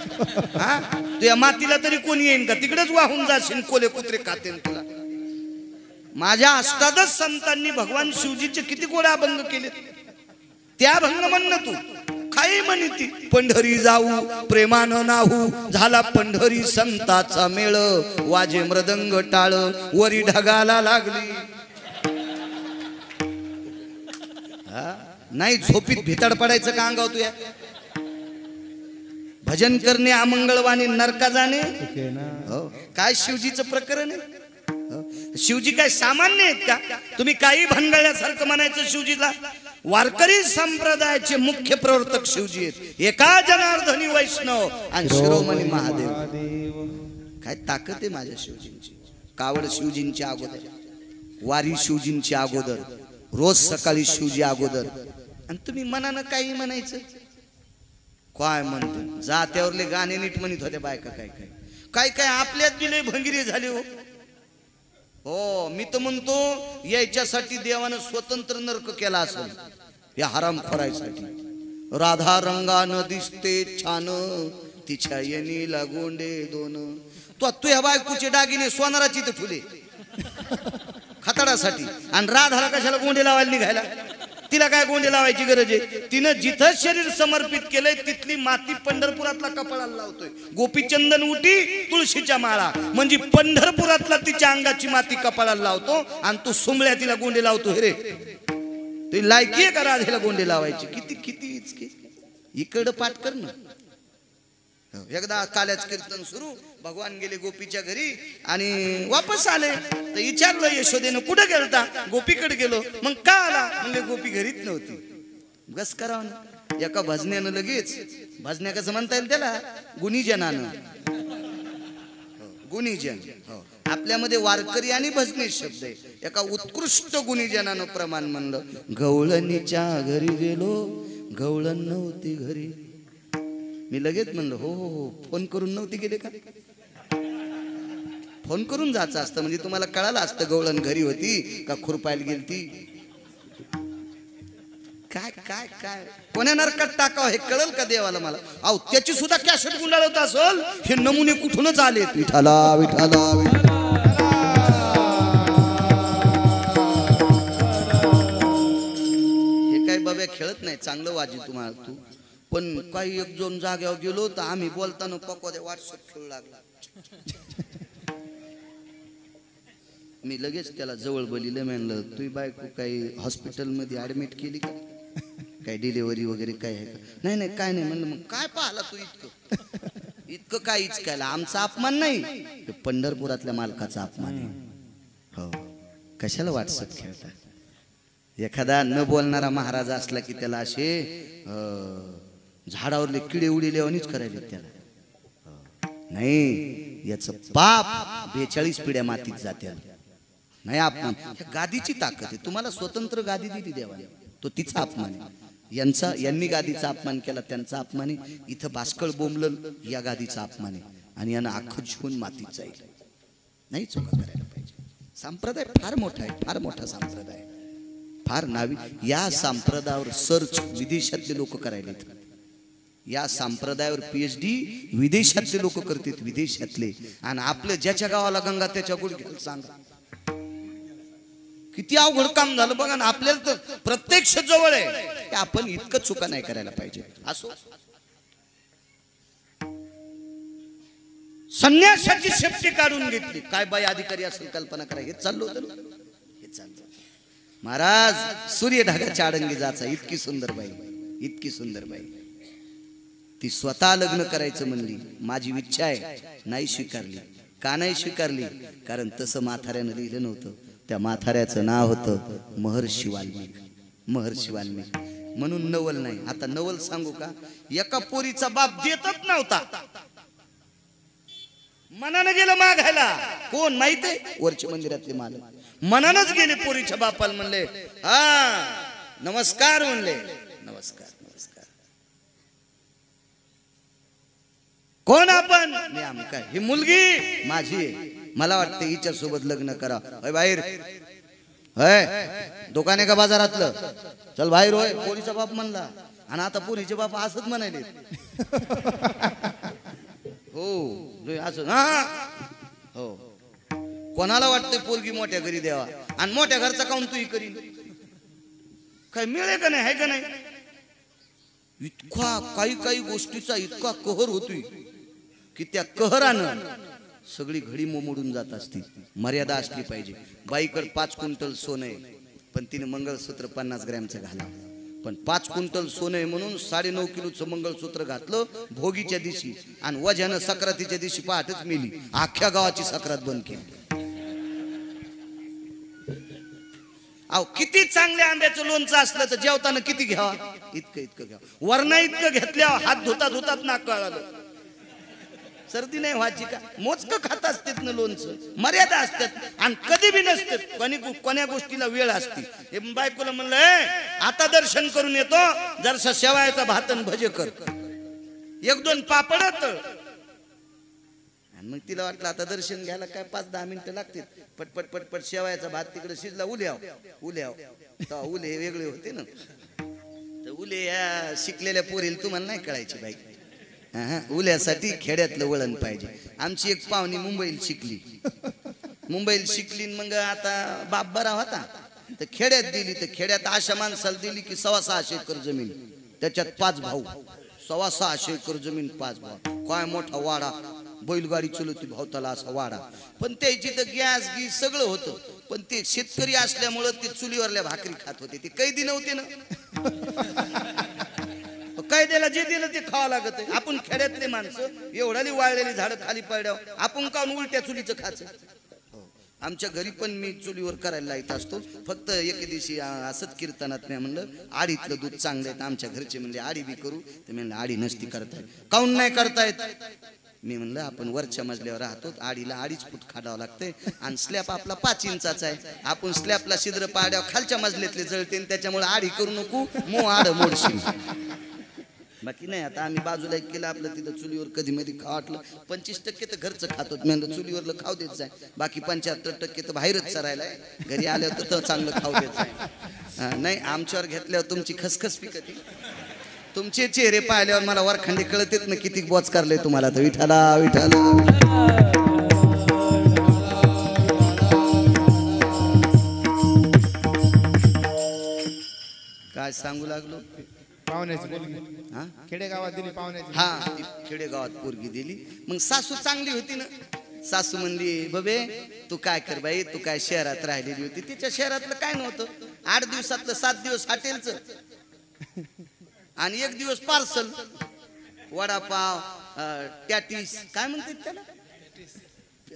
हा, तुझ्या मातीला तरी कोणी येईन का? तिकडच वाहून जाशील, कोले कुत्रे खातेन तुला. माझ्या अष्टादश संतांनी भगवान शिवजीचे किती गोडे अभंग केले. त्या अभंग म्हणणं तू काही म्हणती. पंढरी जाऊ प्रेमानं नाहू, झाला पंढरी संताचा मेळ. वाजे मृदंग टाळ, वरी ढगाला लागली. नाही झोपीत भिताड पडायचं का अंगाव तुया? भजन करणे अमंगळवाणी नरका जाणे. हो, काय शिवजीचं प्रकरण आहे? शिवजी काय सामान्य आहेत का? तुम्ही काही भंगाळल्यासारखं म्हणायचं शिवजीला. वारकरी संप्रदायाचे मुख्य प्रवर्तक शिवजी आहेत. एका जनार्दनी वैष्णव आणि शिरोमणी महादेव. काय ताकद आहे माझ्या शिवजींची. कावड शिवजींच्या अगोदर, वारी शिवजींच्या अगोदर, रोज सकाळी शिवजी अगोदर. आणि तुम्ही मनानं काही म्हणायचं. काय म्हणतो? जात्यावरले गाणे नीट म्हणत होत्या बायका. काय काय काय काय आपल्यात दिले भंगिरी झाली. हो हो, मी तर म्हणतो याच्यासाठी देवानं स्वतंत्र नरक केला असेल, या हराम खोरायसाठी. राधा रंगानं दिसते छान, तिच्या येणीला गोंडे दोन. तू या बायकोचे दागिने सोनाराची तर ठुले खताडासाठी. आणि राधाला कशाला गोंडे लावायला निघायला? तिला काय गोंडे लावायची गरज आहे? तिनं जिथं शरीर समर्पित केलंय तिथली माती पंढरपुरातला कपाळाला लावतोय. गोपीचंदन उटी तुळशीच्या माळा म्हणजे पंढरपुरातला तिच्या अंगाची माती कपाळाला लावतो. आणि तू सुमळ्या तिला गोंडे लावतो. रे तुझी लायकी आहे का राधेला गोंडे लावायची? किती किती इचकी. इकडं पाठ कर ना. एकदा काल्याच कीर्तन सुरू. भगवान गेले गोपीच्या घरी आणि वापस आले. तर विचारलं यशोदेनं कुठं गेलता? गोपीकडे गेलो. मग का आला? म्हणजे गोपी घरीच नव्हती. गस करावं ना. एका भजन्यानं लगेच, भजन्या कसं म्हणता येईल त्याला? गुणीजनानं. गुणीजन. हो, आपल्यामध्ये वारकरी आणि भजने शब्द आहे. एका उत्कृष्ट गुणीजनानं प्रमाण म्हणलं. गवळणीच्या घरी गेलो, गवळण नव्हती घरी. मी लगेच म्हणलं हो हो, फोन करून नव्हती गेले का? फोन करून जायचं असतं म्हणजे तुम्हाला कळालं असतं गवळण घरी होती का खुरपायला गेलती. काय काय काय कोण्या नरकात टाकावं हे कळल का देवाला? मला अहो त्याची सुद्धा कॅसेट गुंडाळत असेल. हे नमुने कुठूनच आले. विठाला विठाला हे काय बाबा खेळत नाही. चांगलं वाजी तुम्हाला तू. पण काही एक दोन जाग्यावर गेलो तर आम्ही बोलताना पकवाद्या व्हॉट्सअप खेळू लागला. मी लगेच त्याला जवळ बोलिलं. म्हणलं तुझी बायको काही हॉस्पिटलमध्ये ऍडमिट केली का? काय डिलिव्हरी वगैरे काय आहे का? नाही नाही काय नाही. म्हणलं मग काय पाहला तू इतकं इतकं काय इचकायला? आमचा अपमान नाही, पंढरपुरातल्या मालकाचा अपमान आहे. हो, कशाला व्हॉट्सअप खेळता? एखादा न बोलणारा महाराज असला की त्याला असे झाडावरले किडे उडी लेवणीच करायले त्याला. नाही, याचं पाप 42 पिढ्या मातीत जाते. नाही अपमान. गादीची ताकद आहे. तुम्हाला स्वतंत्र गादी दिली देवाने, तो तिचा अपमान आहे. यांनी गादीचा अपमान केला, त्यांचा अपमान आहे. इथं बास्कळ बोंबलं, या गादीचा अपमान आहे. आणि यांना अख्खं जीवन मातीत जाईल. नाही चुका करायला पाहिजे. संप्रदाय फार मोठा आहे, फार मोठा संप्रदाय, फार नावी. या संप्रदायावर सर्च विदेशातले लोक करायला, या संप्रदायावर PhD विदेशातले लोक करतात, विदेशातले. आणि आपलं ज्याच्या गावाला गंगा त्याच्या गुडघ्याला सांगा. किती अवघड काम झालं बघा ना. आपल्याला तर प्रत्यक्ष जवळ आहे, आपण इतकं चुका नाही करायला पाहिजे. असो, संन्यासाची सेफ्टी काढून घेतली. काय बाई अधिकारी असेल कल्पना करा. हे चाललो होतं, हे चाललं. महाराज सूर्य ढगाच्या आडंगी जायचा. इतकी सुंदर बाई, इतकी सुंदर बाई. ती स्वतः लग्न करायचं म्हणली. माझी इच्छा आहे, नाही स्वीकारली. का नाही स्वीकारली? कारण तसं म्हाताऱ्यानं लिहिलं नव्हतं. त्या म्हाताऱ्याचं नाव होतं महर्षी वाल्मिक. महर्षी वाल्मिक म्हणून नवल नाही. आता नवल सांगू का? एका पोरीचा बाप देतच नव्हता, मनानं गेलं मागायला. कोण माहित आहे? वरच्या मंदिरातले मालक मनानच गेले पोरीच्या बापाला, म्हणले हा नमस्कार, म्हणले नमस्कार नमस्कार. कोण आपण? मी आमका. ही मुलगी माझी आहे, मला वाटतं हिच्या सोबत लग्न करा. होय बाहेर, होय दुकाने का बाजारातलं, चल बाहेर. होय पोरीचा बाप म्हणला. आणि आता पोरीचे बाप असंच म्हणाले. हो असं हा. हो, कोणाला वाटतंय पोरगी मोठ्या घरी द्यावा, आणि मोठ्या घरचा काऊन तू करीन? काय मिळे का नाही? आहे का नाही? इतका काही काही गोष्टीचा इतका कहर होतोय की त्या कहरानं सगळी घडी मोमोडून जात असती. मर्यादा असली पाहिजे. बाईकडे 5 क्विंटल सोनं आहे, पण तिने मंगळसूत्र 50 ग्रॅमचं घाला. पण 5 क्विंटल सोनं आहे म्हणून 9.5 किलोचं मंगळसूत्र घातलं भोगीच्या दिवशी, आणि वजानं सक्रातीच्या दिवशी पहाटच मेली. अख्ख्या गावाची सक्रात बंद केली. अहो, किती चांगल्या आंब्याचं लोणचं असलं तर जेवताना किती घ्यावा? इतकं इतकं घ्यावं. वरणा इतकं घेतल्यावर हात धुता धुतात नाक कळालं. सर्दी नाही व्हायची का? मोजकं खात असतात ना लोणचं. मर्यादा असतात, आणि कधी बी नसतात. कोण्या गोष्टीला वेळ असते. हे बायकोला म्हणलं आता दर्शन करून येतो, जरसा शेवायचा भात आणि भजे कर, 1-2 पापड. मग तिला वाटलं आता दर्शन घ्यायला काय 5-10 मिनिटं लागतील. पटपट पटपट शेवायचा भात तिकडे शिजला. उल्याव तर उले वेगळे होते ना. तर उले या शिकलेल्या पोरीला तुम्हाला नाही कळायची बाई. उल्यासाठी खेड्यातलं वळण पाहिजे. आमची एक पाहुणी मुंबईला शिकली. मग आता बाप बरा होता तर खेड्यात दिली. तर खेड्यात अशा माणसाला दिली की 650 एकर जमीन, त्याच्यात 5 भाऊ. 650 एकर जमीन, 5 भाऊ. काय मोठा वाडा, बैलगाडी चलवती भावताला असा वाडा. पण त्याची तर गॅस गीस सगळं होतं. पण ते शेतकरी असल्यामुळं ते चुलीवरल्या भाकरी खात होते. ते कैदी नव्हते ना. कायद्याला जे दिलं ते खावं लागत आहे. आपण खेड्यातले माणसं एवढाली वाळलेली झाडं खाली पडल्यावर आपण काऊन उलट्या चुलीचं खायचं? आमच्या घरी पण मी चुलीवर करायला लायत असतो. फक्त एके दिवशी असंच कीर्तनात नाही म्हणलं आडीतलं दूध चांगलं आहे. आमच्या घरचे म्हणले आडी बी करू. ते म्हणलं आडी नसती करतायत. काऊन नाही करतायत? मी म्हणलं आपण वरच्या मजल्यावर राहतो, आडीला 2.5 फूट खाडावं लागतंय, आणि स्लॅब आपला 5 इंचाचा आहे. आपण स्लॅबला छिद्र पाड्यावर खालच्या मजल्यातले जळते, त्याच्यामुळे आडी करू नको, आड मोडशील. बाकी नाही. आता आम्ही बाजूला एक केलं आपलं, तिथं चुलीवर कधी मध्ये खाव वाटलं. 25% तर घरचं खातो. मी म्हणलं चुलीवरलं खाऊ देत जाय. बाकी 75% तर बाहेरच चरायला आहे. घरी आल्यावर तर चांगलं खाऊ देत जाय. नाही, आमच्यावर घेतल्यावर तुमची खसखस पिकती. तुमचे चेहरे पाहिल्यावर मला वरखंडी कळतेत ना किती बोच करले तुम्हाला. तर विठाला विठाला काय सांगू लागलो. खेडेगावात दिली पाहुण्याची. हा, खेडेगावात पोरगी दिली. मग सासू चांगली होती ना. सासू म्हणली बबे तू काय कर बाई, तू काय शहरात राहिलेली होती. तिच्या शहरातलं काय नव्हतं. 8 दिवसातलं 7 दिवस हॉटेलचं, आणि 1 दिवस पार्सल. वडापाव, टॅटिस काय म्हणतात त्याला?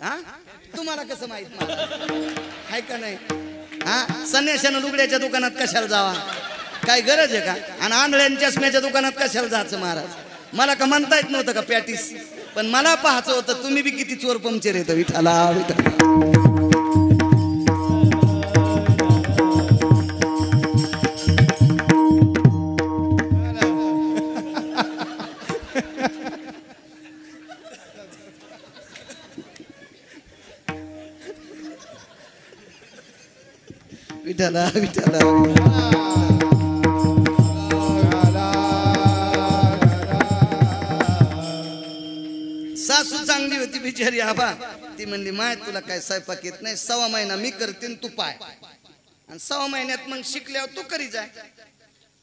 हा, तुम्हाला कसं माहित? आहे का नाही? हा, संन्याशानं लुगड्याच्या दुकानात कशाला जावा? काय गरज आहे का? आणि आंधळ्यांच्या चष्म्याच्या दुकानात कशाला जायचं महाराज? मला का म्हणता येत नव्हतं का पॅटीस? पण मला पाहायचं होतं तुम्ही बी किती चोर पंक्चर येतं. विठाला विठाला विठ्ठला विठ्ठला. सासू चांगली होती बिचारी आबा. ती म्हणली माय तुला काय स्वयंपाक येत नाही, 1.25 महिना मी करते तू पाय, आणि 1.25 महिन्यात मग शिकल्यावर तू करी जाय.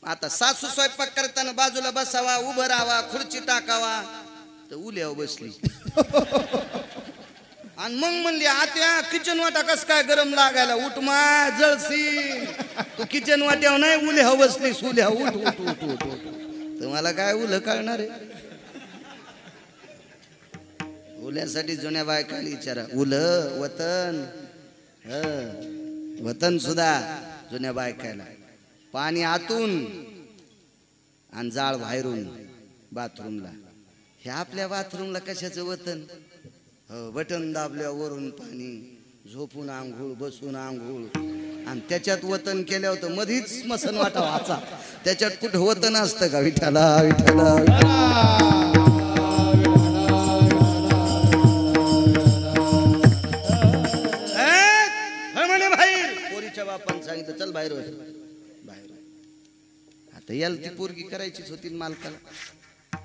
आता सासू स्वयंपाक करताना बाजूला बसावा, उभं राहावा, खुर्ची टाकावा, तर उल्यावर बसली. आणि मग म्हणली आत्या किचन वाटा कस काय गरम लागायला, उठ माय जळसी. तू किचन वाट्यावर नाही उल्या बसलीस, उल्या उठ उठ उठ उठ उठ. तर मला काय उल कळणार आहे. उल्यासाठी जुन्या बायकाला विचारा, उल वतन वतन सुद्धा जुन्या बायकाला. पाणी आतून आणि जाळ बाहेरून बाथरूमला. हे आपल्या बाथरूमला कशाचं वतन. हो, बटन दाबल्यावर वरून पाणी, झोपून आंघोळ, बसून आंघोळ, आणि त्याच्यात वतन केल्यावर तर मधीच मसन वाटा वाचा. त्याच्यात कुठं वतन असतं का. विठ्ठला विठ्ठला म्हणे बाहेर. पोरीच्या बापाने सांगितलं चल बाहेर बाहेर. आता याला ती पोरगी करायचीच होती मालकाला.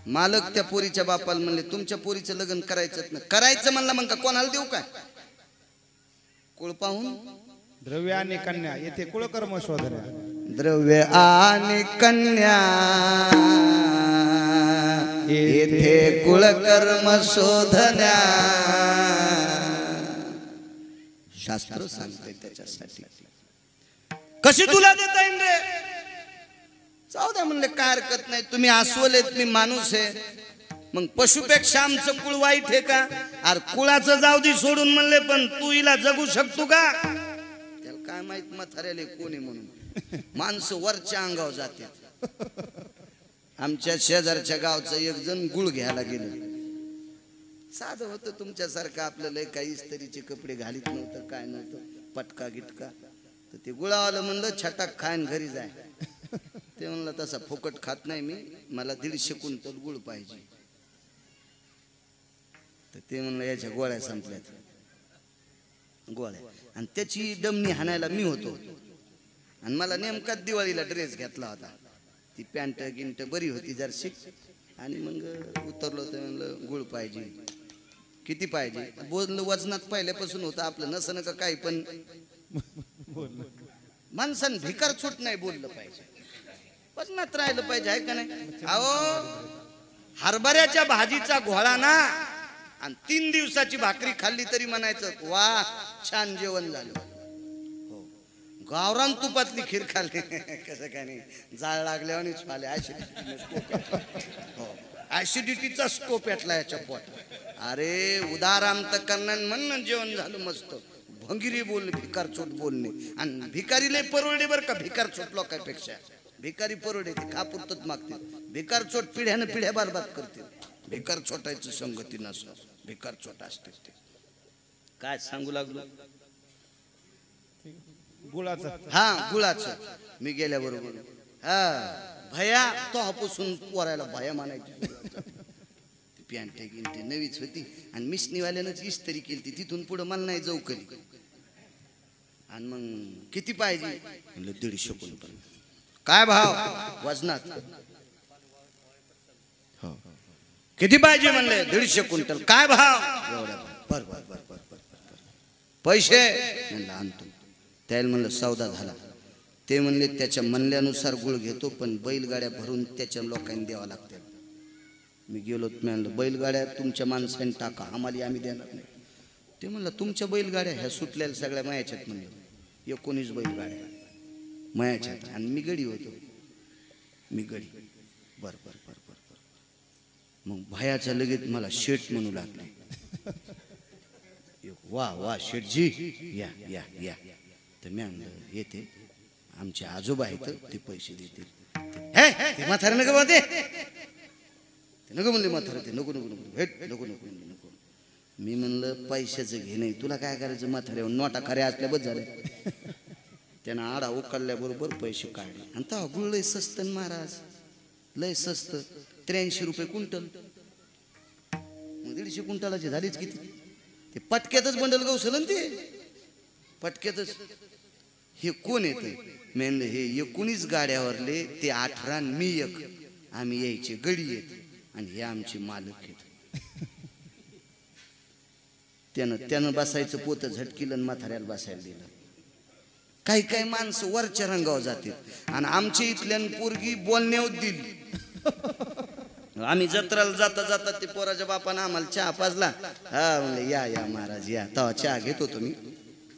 मालक त्या पोरीच्या बापाला म्हणले तुमच्या पोरीचं लग्न करायचं ना. करायचं म्हणलं मग का कोणाला देऊ काय. कुळ पाहून द्रव्य आणि कन्या येथे कुळकर्म शोधण्या. द्रव्य आणि कन्या येथे कुळकर्म शोधण्या. शास्त्र सांगते त्याच्यासाठी. कशी तुला देता येईल रे. जाऊ द्या म्हणले काय हरकत नाही, तुम्ही अस्वलेत मी माणूस आहे. मग पशुपेक्षा आमचं कुळ वाईट आहे का. अरे कुळाचं जाऊ दे सोडून म्हणले, पण तू हिला जगू शकतो का. त्याला काय माहित म्हाताऱ्याले कोणी म्हणून. माणसं वरच्या अंगावर जातात. आमच्या शेजारच्या गावचं एक जण गुळ घ्यायला गेलं. साधं होतं तुमच्यासारखं आपलं लय काही इस्त्रीचे कपडे घालीत नव्हतं, काय नव्हतं, पटका गिटका. तर ते गुळावाला म्हणलं छटाक खायन घरी जाय. ते म्हणलं तसा फुकट खात नाही मी, मला 150 क्विंटल गुळ पाहिजे. तर ते म्हणलं याच्या गोळ्या संपल्यात गोळ्या. आणि त्याची डमणी हाणायला मी होतो. आणि मला नेमकाच दिवाळीला ड्रेस घेतला होता. ती पॅन्ट गिंट बरी होती जरशी. आणि मग उतरलो तर म्हणलं गुळ पाहिजे. किती पाहिजे बोललं. वजनात पहिल्यापासून होतं आपलं, नसणं का काही, पण माणसानं भिकार छोट नाही बोललं पाहिजे, वजनात राहिलं पाहिजे, आहे का नाही. अहो हरभऱ्याच्या भाजीचा घोळा ना, आणि 3 दिवसाची भाकरी खाल्ली तरी म्हणायचं वा छान जेवण झालं. हो, गावरान तुपातली खीर खाल्ली कसं काय नाही, जाळ लागल्यावानीच झाले. ऍसिडिटीचा स्कोप पेटला याच्या पोट. अरे उदाराम तर करणार म्हणून जेवण झालं मस्त. भंगिरी बोलणे, भिकार चोट बोलणे. आणि भिकारी लय परवडे बर का. भिकार चोट लोकांपेक्षा भिकारी परवडे, ते खापुरतच मागते. भिकार चोट पिढ्यानं पिढ्या बरबाद करते. भिकार चोटायचं संगती नसं, भिकार चोट असते. ते काय सांगू लागलो. गुळाचं. हा गुळाचं. मी गेल्याबरोबर हा भया तो हापूसून पोरायला भया म्हणायची. पॅन्ट गिंटे नवीच होती आणि मिशनीवाल्यानंच इस्त्री केली. तिथून पुढं मला नाही जाऊ कधी. आणि मग किती पाहिजे म्हणलं 150 क्विंटल. काय भाव वजनात. हो किती पाहिजे म्हणले 150 क्विंटल. काय भाव एवढ्या. बर बर बर बर बर बर. पैसे म्हणलं आणतो. त्याला म्हणलं सौदा झाला. ते म्हणले त्याच्या म्हणल्यानुसार गुळ घेतो, पण बैलगाड्या भरून त्याच्या लोकांनी द्यावा लागतात. मी गेलो, म्हणलं बैलगाड्या तुमच्या माणसाने टाका, आम्हाला आम्ही देणार नाही. ते म्हणलं तुमच्या बैलगाड्या ह्या सुटलेल्या सगळ्या मायाच्यात. म्हणलं 19 बैलगाड्या मायाच्यात. आणि मी गडी होतो. मी गडी. बर बर बर बर बर. मग भायाचा लगेच मला शेठ म्हणू लागले. वा वा शेठजी या या या. तर मी म्हणलं येते, आमचे आजोबा आहेत ते पैसे देतील. हे म्हातारे नको बोलते, नको म्हणले म्हातारे. ते नको नको नको भेट नको नको नको. मी म्हणलं पैशाचं घे नाही, तुला काय करायचं म्हाताऱ्यावर. नोटा खऱ्या असल्या बस झाल्या. त्यानं आडा उकळल्याबरोबर पैसे काढले. आणि तेव्हा गुळ लय स्वस्त महाराज, लय स्वस्त. 83 रुपये क्विंटल. मग 150 क्विंटलाची झालीच किती. ते पटक्यातच बंडल गवसल ना ते, पटक्यातच. हे कोण येते? म्हणलं हे 19 गाड्यावरले ते 18 आणि मी एक, आम्ही यायचे गडी येते आणि हे आमचे मालक आहेत. त्यानं बसायचं पोत झटकिलं आणि म्हाताऱ्याला बसायला दिलं. काही काही माणसं वरच्या रंगावर जाते आणि आमच्या इथल्या पोरगी बोलण्यावर दिली. आम्ही जत्राला जाता जाता ते पोराच्या बापानं आम्हाला चहा पाजला. हा म्हणले या या महाराज या, तेव्हा चहा घेत होतो मी,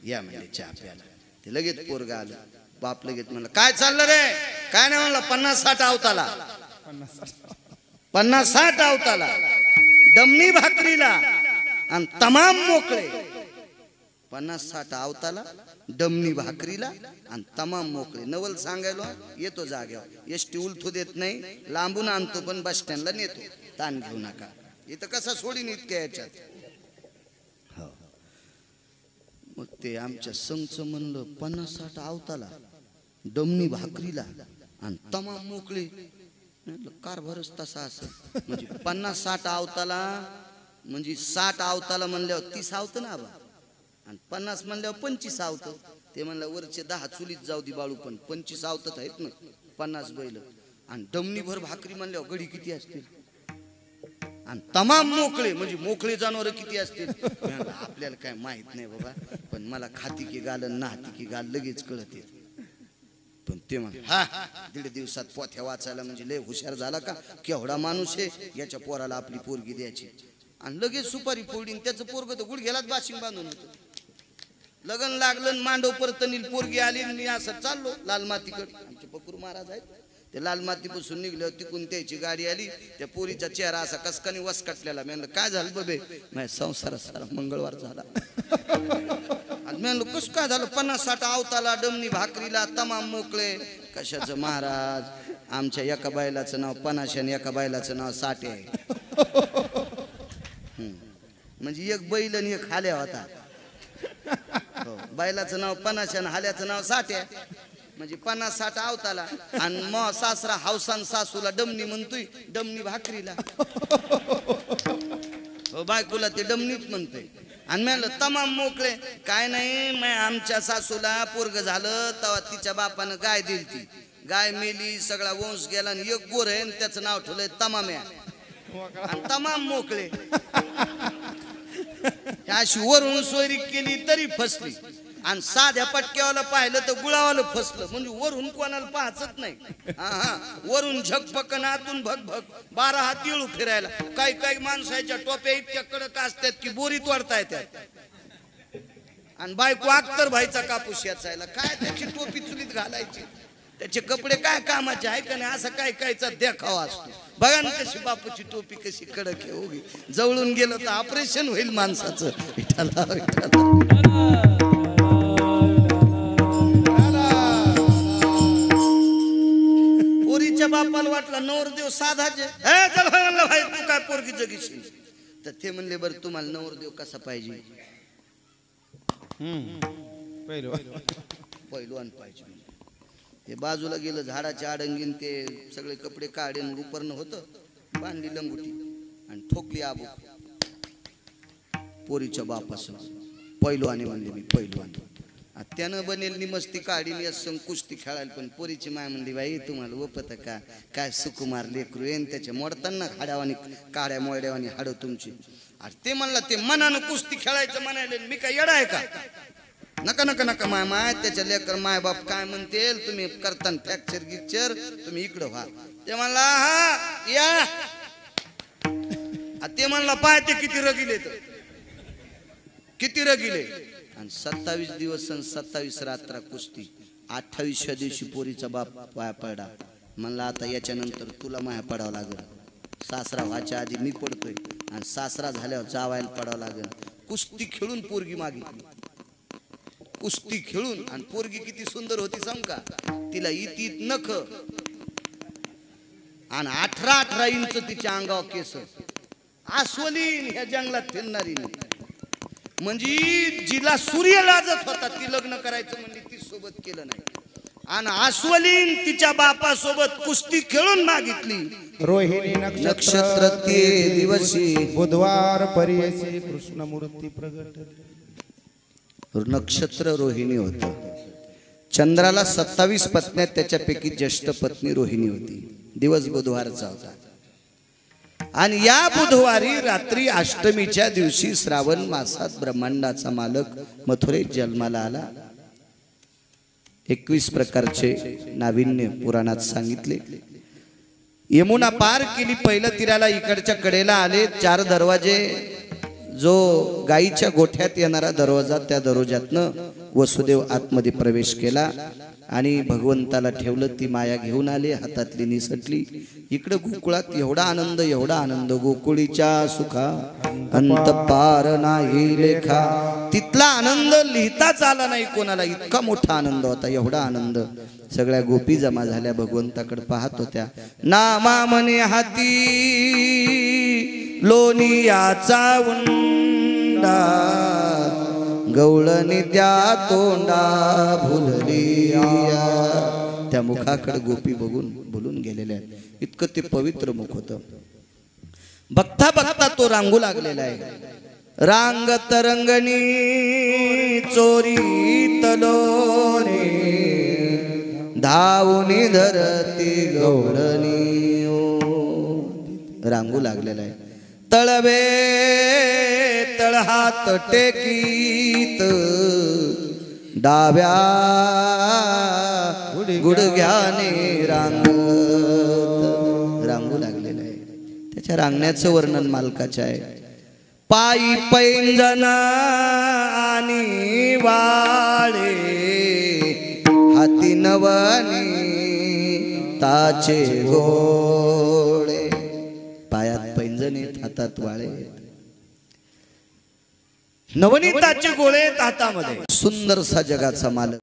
या म्हणले चहा प्याला. ते लगेच पोरगा आलं. बाप लगेच म्हणलं काय चाललं रे? काय नाही म्हणलं 50-60 अवताला, 50-60 अवताला दमनी भाकरीला आणि तमाम मोकळे. 50-60 अवताला दमनी भाकरीला आणि तमाम मोकळे. नवल सांगायला येतो जाग्यावर, एसटी उलथू देत नाही, लांबून आणतो पण बस स्टँडला नेतो, ताण घेऊ नका. इथं कसा सोडीन इतक्या याच्यात. हो मग ते आमच्या संघचं म्हणलं 50-60 अवताला दमनी भाकरीला आणि तमाम मोकळे. कारभारच तसा असं म्हणजे 50-60 अवताला म्हणजे 60 अवताला म्हणल्यावर 30 आवतं ना बा, आणि 50 म्हणल्यावर 25 आवतं. ते म्हणलं वरचे 10 चुलीत जाऊ दे बाळू, पण 25 आवतच आहेत ना 50 बैल. आणि दमनी भर भाकरी म्हणल्यावर गडी किती असतील आणि तमाम मोकळे म्हणजे मोकळे जनावर किती असतील. आपल्याला काय माहित नाही बाबा, पण मला खाती की गाल नाहती की गाल लगेच कळत येत. पण ते म्हण हा 1.5 दिवसात पोथ्या वाचायला म्हणजे लय हुशार झाला का, केवढा माणूस आहे, याच्या पोराला आपली पोरगी द्यायची. आणि लगेच सुपारी फोडीन. त्याचं पोरग तर गुडघ्यालाच बाशिंग बांधून होतं. लग्न लागलं, मांडव परतनील पोरगी आली. मी असं चाललो लाल मातीकडे, आमचे पकरू महाराज आहेत, ते लाल मातीपासून निघले. तिकून त्याची गाडी आली. त्या पोरीचा चेहरा असा कसकानी वसकटलेला. मी म्हणलं काय झालं बबे? माझ्या संसारात सारा मंगळवार झाला. आणि मी म्हणलं कसं काय झालं? 50-60 अवताला दमनी भाकरीला तमाम मोकळे. कशाचं महाराज? आमच्या एका बैलाचं नाव 50 आणि एका बैलाचं नाव 60 आहे. म्हणजे एक बैल आणि एक हाल्या होता. हो, बैलाचं नाव 50 आणि हाल्याचं नाव 60 आहे. म्हणजे 50-60 अवताला. आणि मग सासरा हावसान सासूला डमनी म्हणतोय, डमनी भाकरीला. हो, बायकोला ते डमनीच म्हणतोय. आणि म्हणलं तमाम मोकळे. काय नाही, मैं आमच्या सासूला पोरग झालं तेव्हा तिच्या बापानं गाय दिली. ती गाय मेली, सगळा वंश गेला आणि एक गोर आहे, त्याचं नाव ठेवलंय तमाम्या. आणि तमाम मोकळे. अशी वरून सोयरी केली तरी फसली. आणि साध्या पटक्यावाला पाहिलं तर गुळावाला फसलं. म्हणजे वरून कोणाला पाहतच नाही. वरून झकपक आतून भग भग 12 हात येळू फिरायला. काही काही माणसाच्या टोप्या इतक्या कडक असतात की बोरीत वाढता येतात. आणि बायको अख्तर भाईचा कापूस याचायला. काय त्याची टोपी चुलीत घालायची, त्याचे कपडे काय कामाचे आहे का नाही, असं काय कायचा देखावा असतो. बघा ना कशी बापूची टोपी कशी कडक आहे. होगी जवळून गेलं तर ऑपरेशन होईल माणसाचं. विठाला विठाला. पोरीच्या बापाला वाटला नवरदेव साधाचे. म्हणलं भाई तू काय पोरगी जगीशी. तर ते म्हणले बरं तुम्हाला नवरदेव कसा पाहिजे? पहिलवान पाहिजे. ते बाजूला गेलं, झाडाच्या आडंगीन ते सगळे कपडे काढून उपरणं होतं, बांधली लंगुटी आणि ठोकली आबू. पोरीच्या बापासं पहिलवानी म्हणले मी पहिलवान. त्यानं बनेल मस्ती काढीन या संग कुस्ती खेळायला. पण पोरीची माय म्हणली बाई तुम्हाला वपत का काय सुकुमार लेकरू येईन त्याच्या मोडताना हाड्यावानी काड्या मोड्यावानी हाडं तुमची. अरे ते म्हणला ते मनानं कुस्ती खेळायचं म्हणायले. मी काय येडा आहे का? नका नका नका माय माय त्याच्या लेकर माय बाप काय म्हणतील, तुम्ही करताना फ्रॅक्चर गिक्चर तुम्ही इकडं व्हा. ते म्हणला हा या. ते म्हणला पाय ते किती रगिले, तर किती रगिले. आणि 27 दिवस आणि 27 रात्र कुस्ती. 28व्या दिवशी पोरीचा बाप पाया पडा. म्हणला आता याच्यानंतर तुला माया पडावं लागेल. सासरा व्हायच्या आधी मी पडतोय आणि सासरा झाल्यावर जावायला पडावं लागेल. कुस्ती खेळून पोरगी मागितली. कुस्ती खेळून. आणि पोरगी किती सुंदर होती सांग का? तिला इतीत नख आणि 18 इंच तिच्या अंगावर केस. आस्वलीन ह्या जंगलात फिरणारी. म्हणजे जिला सूर्य लाजत होता ती लग्न करायचं म्हणजे ती सोबत केलं नाही. आणि आस्वलीन तिच्या बापासोबत कुस्ती खेळून मागितली. रोहिणी नक्षत्र ते दिवशी बुधवार परियसी कृष्ण मूर्ती प्रगट. नक्षत्र रोहिणी होत. चंद्राला 27 पत्न्या, त्याच्यापैकी ज्येष्ठ पत्नी रोहिणी होती. दिवस बुधवारचा होता आणि या बुधवारी रात्री अष्टमीच्या दिवशी श्रावण मासात ब्रह्मांडाचा मालक मथुरेत जन्माला आला. 21 प्रकारचे नाविन्य पुराणात सांगितले. यमुना पार केली, पहिल्या तीराला इकडच्या कडेला आले. 4 दरवाजे, जो गाईच्या गोठ्यात येणारा दरवाजा, त्या दरवाजातनं वसुदेव आतमध्ये प्रवेश केला आणि भगवंताला ठेवलं. ती माया घेऊन आले, हातातली निसटली. इकडे गोकुळात एवढा आनंद, एवढा आनंद, गोकुळीच्या सुखा अंत पार नाही लेखा. तिथला आनंद लिहिताच आला नाही कोणाला, इतका मोठा आनंद होता, एवढा आनंद. सगळ्या गोपी जमा झाल्या, भगवंताकडे पाहत होत्या. नामा म्हणे हाती लोणियाचा उंडा, गवळणी त्या तोंडा भुलली. त्या मुखाकडे गोपी बघून भुलून गेलेल्या आहेत. इतकं ते पवित्र मुख होतं. बघता बघता तो रांगू लागलेला आहे. रांग तरंगणी चोरी तलोनी, धावूनी धरती गवळणी. रांगू लागलेला आहे. तळवे तळहात टेकीत, डाव्या गुडघ्याने रांगू लागलेलं आहे. त्याच्या रांगण्याचं वर्णन मालकाचं आहे. पायी पैंजण आणि वाळे, हाती नवनी ताचे गोळे. पायात पैंजण आहेत, हातात वाळे, नवनीताचे गोळे हातामध्ये. सुंदरसा जगाचा मालक.